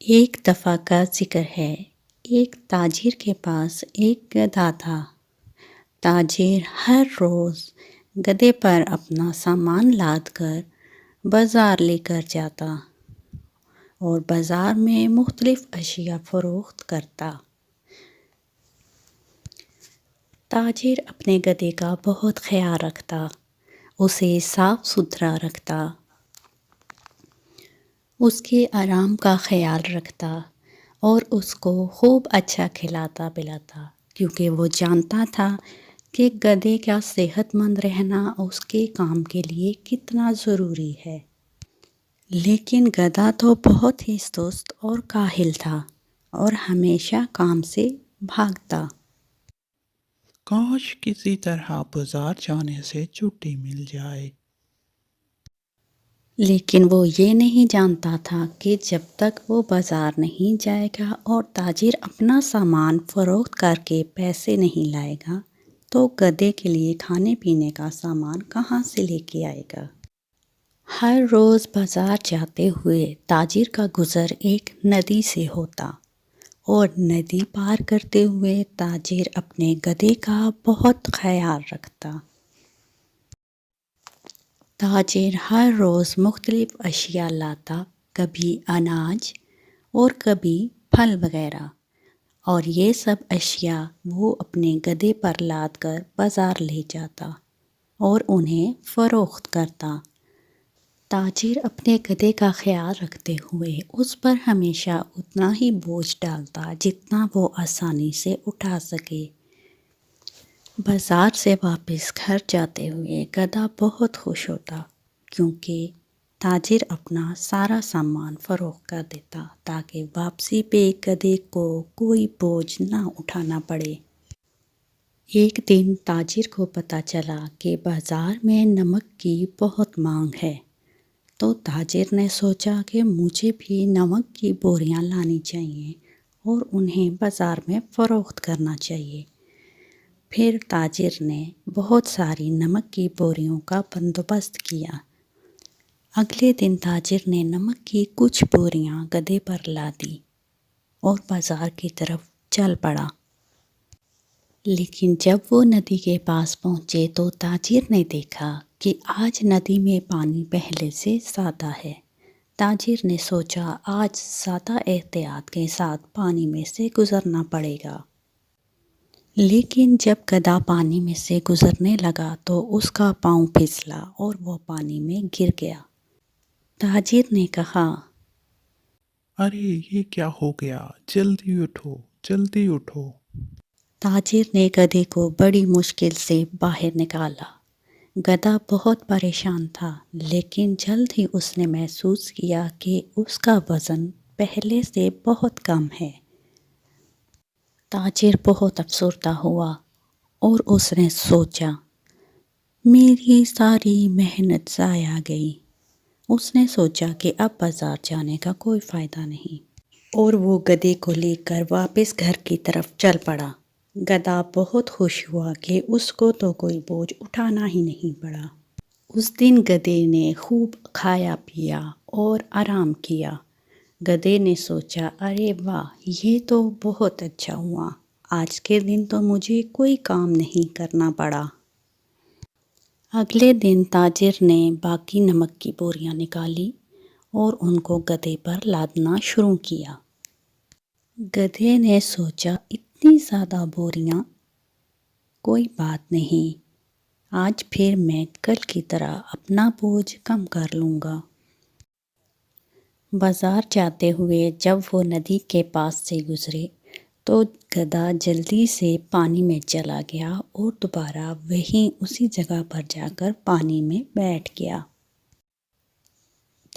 ایک دفعہ کا ذکر ہے، ایک تاجر کے پاس ایک گدھا تھا۔ تاجر ہر روز گدھے پر اپنا سامان لاد کر بازار لے کر جاتا اور بازار میں مختلف اشیاء فروخت کرتا۔ تاجر اپنے گدھے کا بہت خیال رکھتا، اسے صاف ستھرا رکھتا، اس کے آرام کا خیال رکھتا اور اس کو خوب اچھا کھلاتا پلاتا، کیونکہ وہ جانتا تھا کہ گدھے کا صحت مند رہنا اس کے کام کے لیے کتنا ضروری ہے۔ لیکن گدھا تو بہت ہی سست اور کاہل تھا اور ہمیشہ کام سے بھاگتا۔ کاش کسی طرح بازار جانے سے چھٹی مل جائے۔ لیکن وہ یہ نہیں جانتا تھا کہ جب تک وہ بازار نہیں جائے گا اور تاجر اپنا سامان فروخت کر کے پیسے نہیں لائے گا تو گدھے کے لیے کھانے پینے کا سامان کہاں سے لے کے آئے گا۔ ہر روز بازار جاتے ہوئے تاجر کا گزر ایک ندی سے ہوتا اور ندی پار کرتے ہوئے تاجر اپنے گدھے کا بہت خیال رکھتا۔ تاجر ہر روز مختلف اشیاء لاتا، کبھی اناج اور کبھی پھل وغیرہ، اور یہ سب اشیاء وہ اپنے گدھے پر لاد کر بازار لے جاتا اور انہیں فروخت کرتا۔ تاجر اپنے گدھے کا خیال رکھتے ہوئے اس پر ہمیشہ اتنا ہی بوجھ ڈالتا جتنا وہ آسانی سے اٹھا سکے۔ بازار سے واپس گھر جاتے ہوئے گدھا بہت خوش ہوتا، کیونکہ تاجر اپنا سارا سامان فروخت کر دیتا تاکہ واپسی پہ گدھے کو کوئی بوجھ نہ اٹھانا پڑے۔ ایک دن تاجر کو پتہ چلا کہ بازار میں نمک کی بہت مانگ ہے، تو تاجر نے سوچا کہ مجھے بھی نمک کی بوریاں لانی چاہیے اور انہیں بازار میں فروخت کرنا چاہیے۔ پھر تاجر نے بہت ساری نمک کی بوریوں کا بندوبست کیا۔ اگلے دن تاجر نے نمک کی کچھ بوریاں گدھے پر لادی اور بازار کی طرف چل پڑا۔ لیکن جب وہ ندی کے پاس پہنچے تو تاجر نے دیکھا کہ آج ندی میں پانی پہلے سے زیادہ ہے۔ تاجر نے سوچا آج زیادہ احتیاط کے ساتھ پانی میں سے گزرنا پڑے گا۔ لیکن جب گدھا پانی میں سے گزرنے لگا تو اس کا پاؤں پھسلا اور وہ پانی میں گر گیا۔ تاجر نے کہا، ارے یہ کیا ہو گیا؟ جلدی اٹھو، جلدی اٹھو۔ تاجر نے گدھے کو بڑی مشکل سے باہر نکالا۔ گدھا بہت پریشان تھا، لیکن جلد ہی اس نے محسوس کیا کہ اس کا وزن پہلے سے بہت کم ہے۔ تاجر بہت افسردہ ہوا اور اس نے سوچا میری ساری محنت ضائع گئی۔ اس نے سوچا کہ اب بازار جانے کا کوئی فائدہ نہیں اور وہ گدھے کو لے کر واپس گھر کی طرف چل پڑا۔ گدھا بہت خوش ہوا کہ اس کو تو کوئی بوجھ اٹھانا ہی نہیں پڑا۔ اس دن گدھے نے خوب کھایا پیا اور آرام کیا۔ گدھے نے سوچا ارے واہ، یہ تو بہت اچھا ہوا، آج کے دن تو مجھے کوئی کام نہیں کرنا پڑا۔ اگلے دن تاجر نے باقی نمک کی بوریاں نکالی اور ان کو گدھے پر لادنا شروع کیا۔ گدھے نے سوچا اتنی زیادہ بوریاں، کوئی بات نہیں، آج پھر میں کل کی طرح اپنا بوجھ کم کر لوں گا۔ بازار جاتے ہوئے جب وہ ندی کے پاس سے گزرے تو گدھا جلدی سے پانی میں چلا گیا اور دوبارہ وہیں اسی جگہ پر جا کر پانی میں بیٹھ گیا۔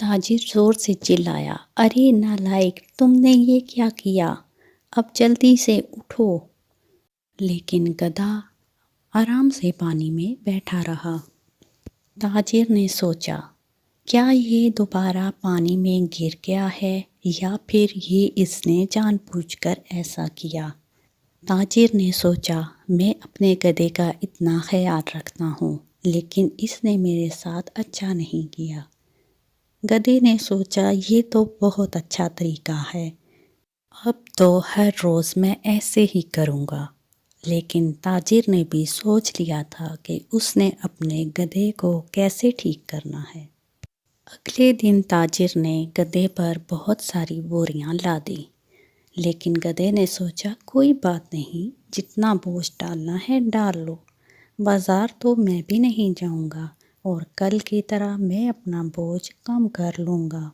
تاجر زور سے چلایا، ارے نالائق، تم نے یہ کیا کیا؟ اب جلدی سے اٹھو۔ لیکن گدھا آرام سے پانی میں بیٹھا رہا۔ تاجر نے سوچا کیا یہ دوبارہ پانی میں گر گیا ہے یا پھر یہ اس نے جان بوجھ کر ایسا کیا؟ تاجر نے سوچا میں اپنے گدھے کا اتنا خیال رکھتا ہوں، لیکن اس نے میرے ساتھ اچھا نہیں کیا۔ گدھے نے سوچا یہ تو بہت اچھا طریقہ ہے، اب تو ہر روز میں ایسے ہی کروں گا۔ لیکن تاجر نے بھی سوچ لیا تھا کہ اس نے اپنے گدھے کو کیسے ٹھیک کرنا ہے۔ اگلے دن تاجر نے گدھے پر بہت ساری بوریاں لا دی، لیکن گدھے نے سوچا کوئی بات نہیں، جتنا بوجھ ڈالنا ہے ڈال لو، بازار تو میں بھی نہیں جاؤں گا اور کل کی طرح میں اپنا بوجھ کم کر لوں گا۔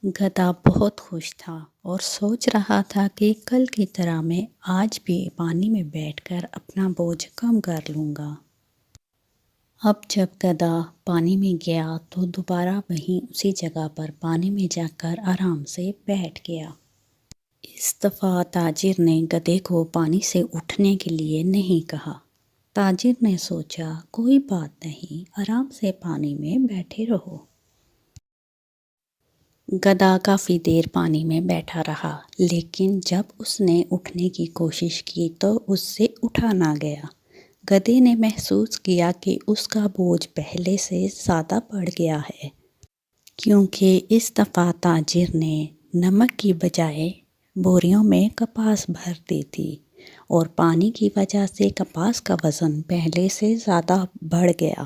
گدھا بہت خوش تھا اور سوچ رہا تھا کہ کل کی طرح میں آج بھی پانی میں بیٹھ کر اپنا بوجھ کم کر لوں گا۔ اب جب گدھا پانی میں گیا تو دوبارہ وہیں اسی جگہ پر پانی میں جا کر آرام سے بیٹھ گیا۔ اس دفعہ تاجر نے گدھے کو پانی سے اٹھنے کے لیے نہیں کہا۔ تاجر نے سوچا کوئی بات نہیں، آرام سے پانی میں بیٹھے رہو۔ گدھا کافی دیر پانی میں بیٹھا رہا، لیکن جب اس نے اٹھنے کی کوشش کی تو اس سے اٹھا نہ گیا۔ گدھے نے محسوس کیا کہ اس کا بوجھ پہلے سے زیادہ بڑھ گیا ہے، کیونکہ اس دفعہ تاجر نے نمک کی بجائے بوریوں میں کپاس بھر دی تھی اور پانی کی وجہ سے کپاس کا وزن پہلے سے زیادہ بڑھ گیا۔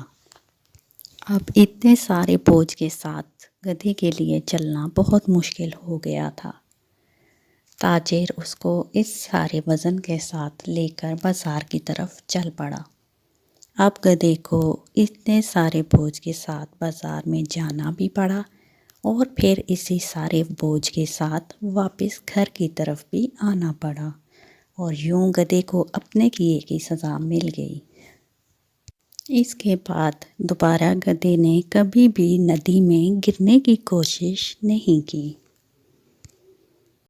اب اتنے سارے بوجھ کے ساتھ گدھے کے لیے چلنا بہت مشکل ہو گیا تھا۔ تاجر اس کو اس سارے وزن کے ساتھ لے کر بازار کی طرف چل پڑا۔ اب گدھے کو اتنے سارے بوجھ کے ساتھ بازار میں جانا بھی پڑا اور پھر اسی سارے بوجھ کے ساتھ واپس گھر کی طرف بھی آنا پڑا، اور یوں گدھے کو اپنے کیے کی سزا مل گئی۔ اس کے بعد دوبارہ گدھے نے کبھی بھی ندی میں گرنے کی کوشش نہیں کی۔